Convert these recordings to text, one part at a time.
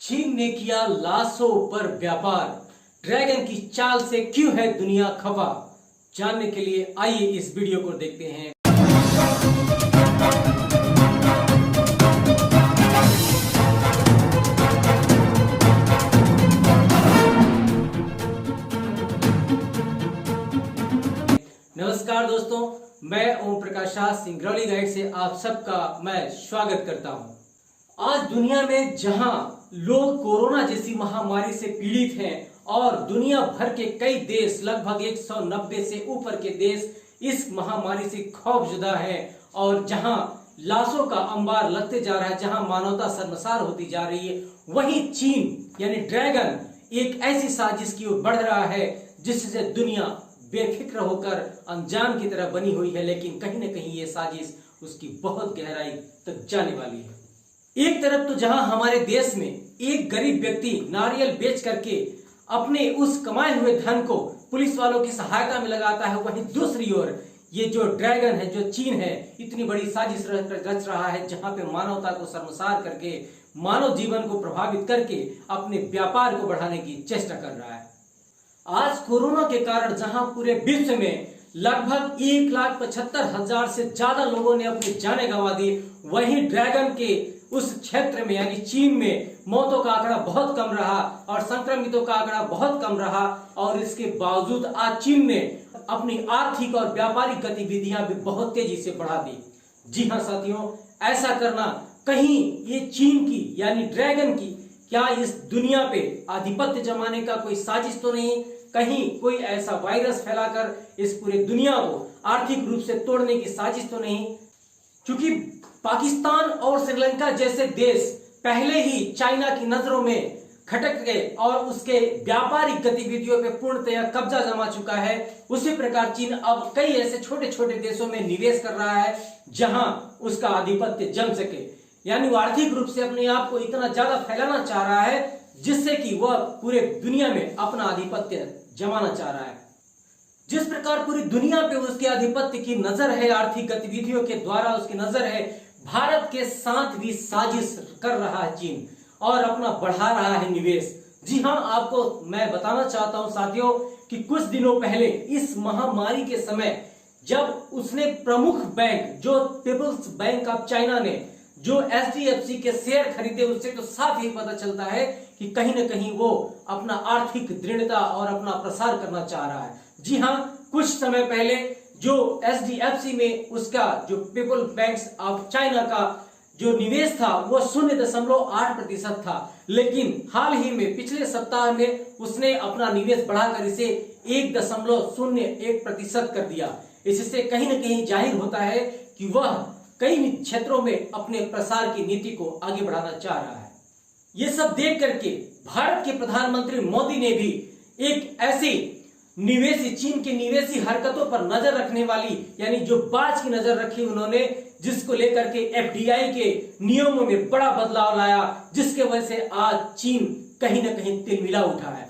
चीन ने किया लाशों पर व्यापार। ड्रैगन की चाल से क्यों है दुनिया खफा? जानने के लिए आइए इस वीडियो को देखते हैं। नमस्कार दोस्तों, मैं ओम प्रकाश सिंगरौली गाइड से आप सबका मैं स्वागत करता हूं। आज दुनिया में जहां लोग कोरोना जैसी महामारी से पीड़ित हैं और दुनिया भर के कई देश, लगभग 190 से ऊपर के देश इस महामारी से खौफजदा हैं और जहां लाशों का अंबार लगते जा रहा है, जहां मानवता शर्मसार होती जा रही है, वहीं चीन यानी ड्रैगन एक ऐसी साजिश की ओर बढ़ रहा है जिससे दुनिया बेफिक्र होकर अनजान की तरह बनी हुई है। लेकिन कहीं ना कहीं ये साजिश उसकी बहुत गहराई तक जाने वाली है। एक तरफ तो जहां हमारे देश में एक गरीब व्यक्ति नारियल बेच करके अपने उस कमाए हुए धन को पुलिस वालों की सहायता में लगाता है, वहीं दूसरी ओर ये जो ड्रैगन है, जो चीन है, इतनी बड़ी साजिश रच रहा है जहां पे मानवता को शर्मसार करके, मानव जीवन को प्रभावित करके अपने व्यापार को बढ़ाने की चेष्टा कर रहा है। आज कोरोना के कारण जहां पूरे विश्व में लगभग 1,75,000 से ज्यादा लोगों ने अपनी जानें गंवा दी, वहीं ड्रैगन के उस क्षेत्र में यानी चीन में मौतों का आंकड़ा बहुत कम रहा और संक्रमितों का आंकड़ा बहुत कम रहा। और इसके बावजूद आज चीन ने अपनी आर्थिक और व्यापारिक गतिविधियां भी बहुत तेजी से बढ़ा दी। जी हाँ साथियों, ऐसा करना कहीं ये चीन की यानी ड्रैगन की क्या इस दुनिया पे आधिपत्य जमाने का कोई साजिश तो नहीं? कहीं कोई ऐसा वायरस फैलाकर इस पूरे दुनिया को आर्थिक रूप से तोड़ने की साजिश तो नहीं? क्योंकि पाकिस्तान और श्रीलंका जैसे देश पहले ही चाइना की नजरों में खटक गए और उसके व्यापारिक गतिविधियों पे पूर्णतया कब्जा जमा चुका है, उसी प्रकार चीन अब कई ऐसे छोटे छोटे देशों में निवेश कर रहा है जहां उसका आधिपत्य जम सके। यानी वो आर्थिक रूप से अपने आप को इतना ज्यादा फैलाना चाह रहा है जिससे कि वह पूरे दुनिया में अपना आधिपत्य जमाना चाह रहा है। जिस प्रकार पूरी दुनिया पे उसके आधिपत्य की नजर है, आर्थिक गतिविधियों के द्वारा उसकी नजर है, भारत के साथ भी साजिश कर रहा है चीन और अपना बढ़ा रहा है निवेश। जी हाँ, आपको मैं बताना चाहता हूं साथियों कि कुछ दिनों पहले इस महामारी के समय जब उसने प्रमुख बैंक जो पीपल्स बैंक ऑफ चाइना ने जो HDFC के शेयर खरीदे, उससे तो साफ ही पता चलता है कि कहीं ना कहीं वो अपना आर्थिक दृढ़ता और अपना प्रसार करना चाह रहा है। जी हाँ, कुछ समय पहले जो HDFC में उसका जो पीपल बैंक्स ऑफ चाइना का जो निवेश था वो 0.8% था, लेकिन हाल ही में पिछले सप्ताह में उसने अपना निवेश बढ़ाकर इसे 1.01% कर दिया। इससे कहीं ना कहीं जाहिर होता है कि वह कई क्षेत्रों में अपने प्रसार की नीति को आगे बढ़ाना चाह रहा है। ये सब देख करके भारत के प्रधानमंत्री मोदी ने भी एक ऐसी निवेशी चीन की निवेशी हरकतों पर नजर रखने वाली यानी जो बाज की नजर रखी उन्होंने, जिसको लेकर के FDI के नियमों में बड़ा बदलाव लाया, जिसके वजह से आज चीन कहीं ना कहीं तिलमिला उठा है।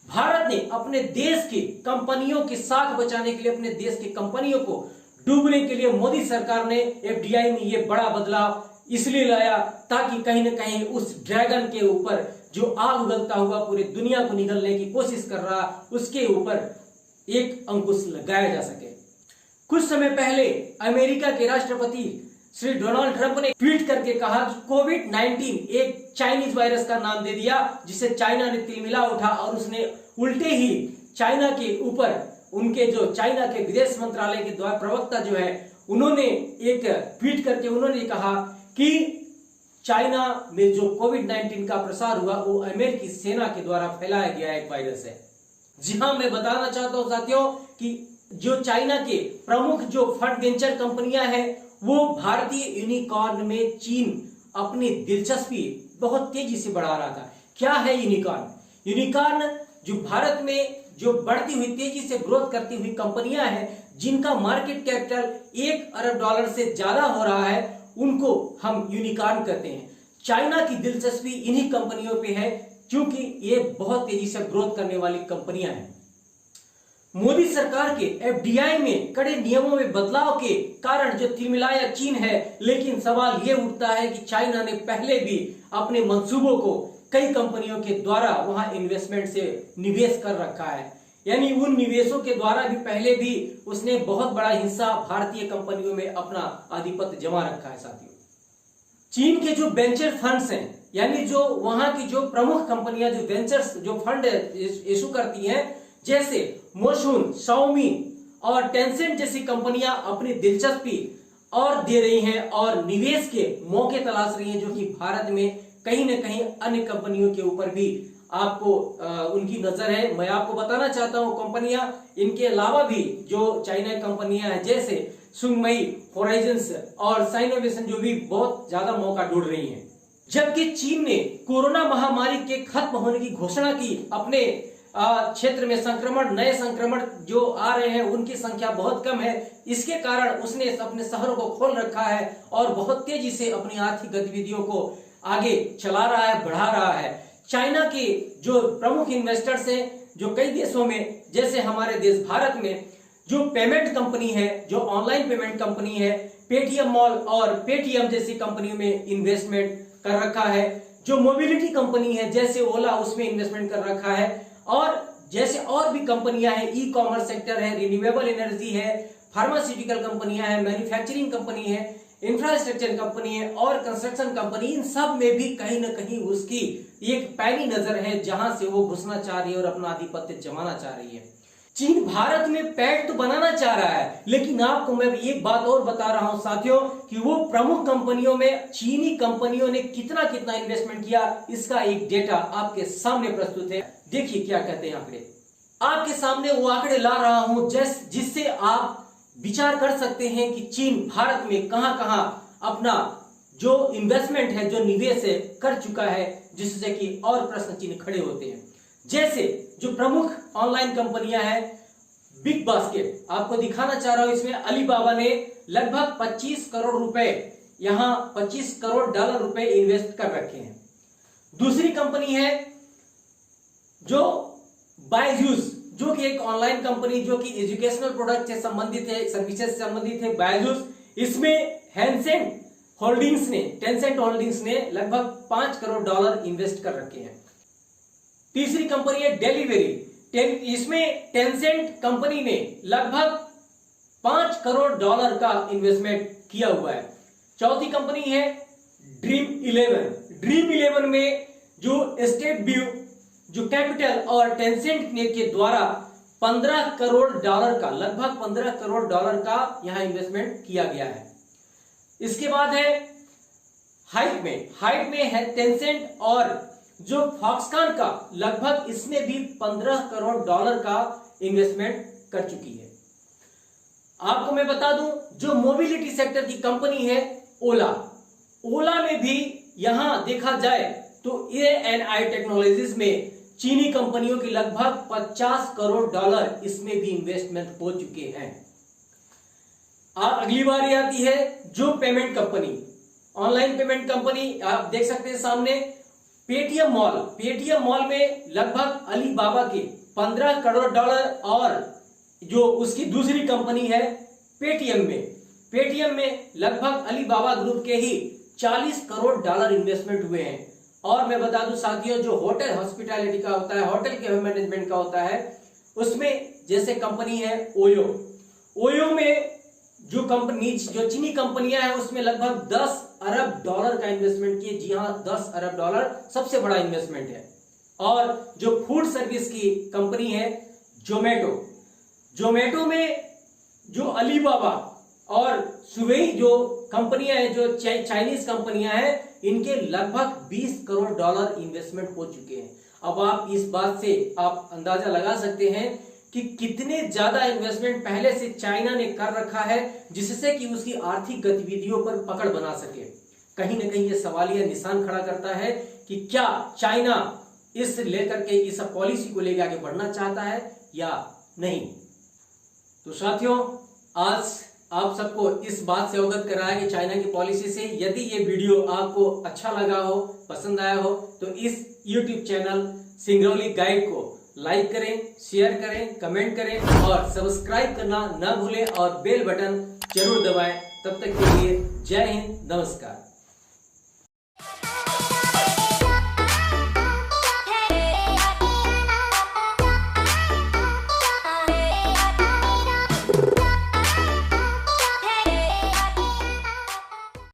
भारत ने अपने देश की कंपनियों की साख बचाने के लिए, अपने देश की कंपनियों को डूबने के लिए मोदी सरकार ने FDI में ये बड़ा बदलाव इसलिए लाया ताकि कहीं ना कहीं उस ड्रैगन के ऊपर जो आग उगलता हुआ पूरी दुनिया को निगलने की कोशिश कर रहा, उसके ऊपर एक अंकुश लगाया जा सके। कुछ समय पहले अमेरिका के राष्ट्रपति श्री डोनाल्ड ट्रंप ने ट्वीट करके कहा कि कोविड-19 एक चाइनीज वायरस का नाम दे दिया, जिसे चाइना ने तिलमिला उठा और उसने उल्टे ही चाइना के ऊपर उनके जो चाइना के विदेश मंत्रालय के द्वारा प्रवक्ता जो है, उन्होंने एक ट्वीट करके उन्होंने कहा कि चाइना में जो कोविड-19 का प्रसार हुआ वो अमेरिकी सेना के द्वारा फैलाया गया एक वायरस है। जी हाँ, मैं बताना चाहता हूं साथियों कि जो चाइना के प्रमुख जो फंड वेंचर कंपनियां हैं वो भारतीय यूनिकॉर्न में चीन अपनी दिलचस्पी बहुत तेजी से बढ़ा रहा था। क्या है यूनिकॉर्न? यूनिकॉर्न जो भारत में जो बढ़ती हुई तेजी से ग्रोथ करती हुई कंपनियां हैं, जिनका मार्केट कैपिटल $1 अरब से ज्यादा हो रहा है, उनको हम यूनिकॉर्न कहते हैं। चाइना की दिलचस्पी इन्हीं कंपनियों पे है क्योंकि ये बहुत तेजी से ग्रोथ करने वाली कंपनियां हैं। मोदी सरकार के FDI में कड़े नियमों में बदलाव के कारण जो तिलमिलाया चीन है, लेकिन सवाल ये उठता है कि चाइना ने पहले भी अपने मंसूबों को कई कंपनियों के द्वारा वहां इन्वेस्टमेंट से निवेश कर रखा है। यानी उन निवेशों के द्वारा भी पहले भी उसने बहुत बड़ा हिस्सा भारतीय कंपनियों में अपना आधिपत्य जमा रखा है। साथियों, चीन के जो वेंचर फंड्स हैं, यानी जो वहां की जो प्रमुख कंपनियां जो वेंचर्स जो फंड इशू करती हैं, जैसे मोशुन, शाओमी और टेंसेंट जैसी कंपनियां अपनी दिलचस्पी और दे रही हैं और निवेश के मौके तलाश रही हैं, जो कि भारत में कहीं न कहीं अन्य कंपनियों के ऊपर भी आपको उनकी नजर है। मैं आपको बताना चाहता हूं कंपनियां इनके अलावा भी जो चाइना कंपनियां हैं, जैसे सुंगमई, होराइजन्स और साइनोवेशन, जो भी बहुत ज्यादा मौका ढूंढ रही हैं। जबकि चीन ने कोरोना महामारी के खत्म होने की घोषणा की, अपने क्षेत्र में संक्रमण, नए संक्रमण जो आ रहे हैं उनकी संख्या बहुत कम है, इसके कारण उसने अपने शहरों को खोल रखा है और बहुत तेजी से अपनी आर्थिक गतिविधियों को आगे चला रहा है, बढ़ा रहा है। चाइना के जो प्रमुख इन्वेस्टर्स हैं, जो कई देशों में, जैसे हमारे देश भारत में जो पेमेंट कंपनी है, जो ऑनलाइन पेमेंट कंपनी है, पेटीएम मॉल और पेटीएम जैसी कंपनियों में इन्वेस्टमेंट कर रखा है। जो मोबिलिटी कंपनी है जैसे ओला, उसमें इन्वेस्टमेंट कर रखा है। और जैसे और भी कंपनियां हैं, ई कॉमर्स सेक्टर है, रिन्यूएबल एनर्जी है, फार्मास्यूटिकल कंपनियां हैं, मैन्युफैक्चरिंग कंपनी है, इंफ्रास्ट्रक्चर कंपनी है और कंस्ट्रक्शन कंपनी, इन सब में भी कहीं ना कहीं उसकी एक पैनी नजर है, जहां से वो घुसना चाह रही है और अपना आधिपत्य जमाना चाह रही है। चीन भारत में पैठ तो बनाना चाह रहा है, लेकिन आपको मैं एक बात और बता रहा हूं साथियों कि वो प्रमुख कंपनियों में चीनी कंपनियों ने कितना कितना इन्वेस्टमेंट किया, इसका एक डेटा आपके सामने प्रस्तुत है। देखिए क्या कहते हैं आंकड़े। आपके सामने वो आंकड़े ला रहा हूं जिससे आप विचार कर सकते हैं कि चीन भारत में कहां कहां अपना जो इन्वेस्टमेंट है, जो निवेश है, कर चुका है, जिससे कि और प्रश्न चिन्ह खड़े होते हैं। जैसे जो प्रमुख ऑनलाइन कंपनियां हैं, बिग बास्केट, आपको दिखाना चाह रहा हूं, इसमें अलीबाबा ने लगभग 25 करोड़ रुपए, यहां 25 करोड़ डॉलर रुपए इन्वेस्ट कर रखे हैं। दूसरी कंपनी है जो बायजूस, जो कि एक ऑनलाइन कंपनी जो कि एजुकेशनल प्रोडक्ट से संबंधित है, सर्विसेज से संबंधित है, बायजूस। इसमें टेंसेंट होल्डिंग्स ने लगभग 5 करोड़ डॉलर इन्वेस्ट कर रखे हैं। तीसरी कंपनी है डिलीवरी, इसमें टेंसेंट कंपनी ने लगभग 5 करोड़ डॉलर का इन्वेस्टमेंट किया हुआ है। चौथी कंपनी है ड्रीम 11 में जो स्टेट व्यू, जो कैपिटल और टेंसेंट के द्वारा 15 करोड़ डॉलर का, लगभग 15 करोड़ डॉलर का यहां इन्वेस्टमेंट किया गया है। इसके बाद है हाइप में है टेंसेंट और जो फॉक्सकॉन का, लगभग इसमें भी 15 करोड़ डॉलर का इन्वेस्टमेंट कर चुकी है। आपको मैं बता दूं, जो मोबिलिटी सेक्टर की कंपनी है ओला में भी यहां देखा जाए तो ANI टेक्नोलॉजीज में चीनी कंपनियों की लगभग 50 करोड़ डॉलर इसमें भी इन्वेस्टमेंट हो चुके हैं। अगली बारी आती है जो payment company, online payment company, आप देख सकते हैं सामने पेटीएम मॉल में लगभग अलीबाबा के 15 करोड़ डॉलर और जो उसकी दूसरी कंपनी है पेटीएम में लगभग अलीबाबा ग्रुप के ही 40 करोड़ डॉलर इन्वेस्टमेंट हुए हैं। और मैं बता दूं साथियों, जो होटल हॉस्पिटैलिटी का होता है, होटल के मैनेजमेंट का होता है, उसमें जैसे कंपनी है ओयो में जो चीनी कंपनियां हैं उसमें लगभग 10 अरब डॉलर का इन्वेस्टमेंट किए। जी हां, 10 अरब डॉलर सबसे बड़ा इन्वेस्टमेंट है। और जो फूड सर्विस की कंपनी है जोमेटो में जो अलीबाबा और सुवेई जो कंपनियां हैं, जो चाइनीज कंपनियां हैं, इनके लगभग 20 करोड़ डॉलर इन्वेस्टमेंट हो चुके हैं। अब आप इस बात से आप अंदाजा लगा सकते हैं कि कितने ज्यादा इन्वेस्टमेंट पहले से चाइना ने कर रखा है, जिससे कि उसकी आर्थिक गतिविधियों पर पकड़ बना सके। कहीं ना कहीं ये सवालिया निशान खड़ा करता है कि क्या चाइना इस लेकर के इस पॉलिसी को लेकर आगे बढ़ना चाहता है या नहीं। तो साथियों, आज आप सबको इस बात से अवगत कराया कि चाइना की पॉलिसी से। यदि ये वीडियो आपको अच्छा लगा हो, पसंद आया हो, तो इस YouTube चैनल सिंगरौली गाइड को लाइक करें, शेयर करें, कमेंट करें और सब्सक्राइब करना ना भूलें और बेल बटन जरूर दबाएं। तब तक के लिए जय हिंद, नमस्कार।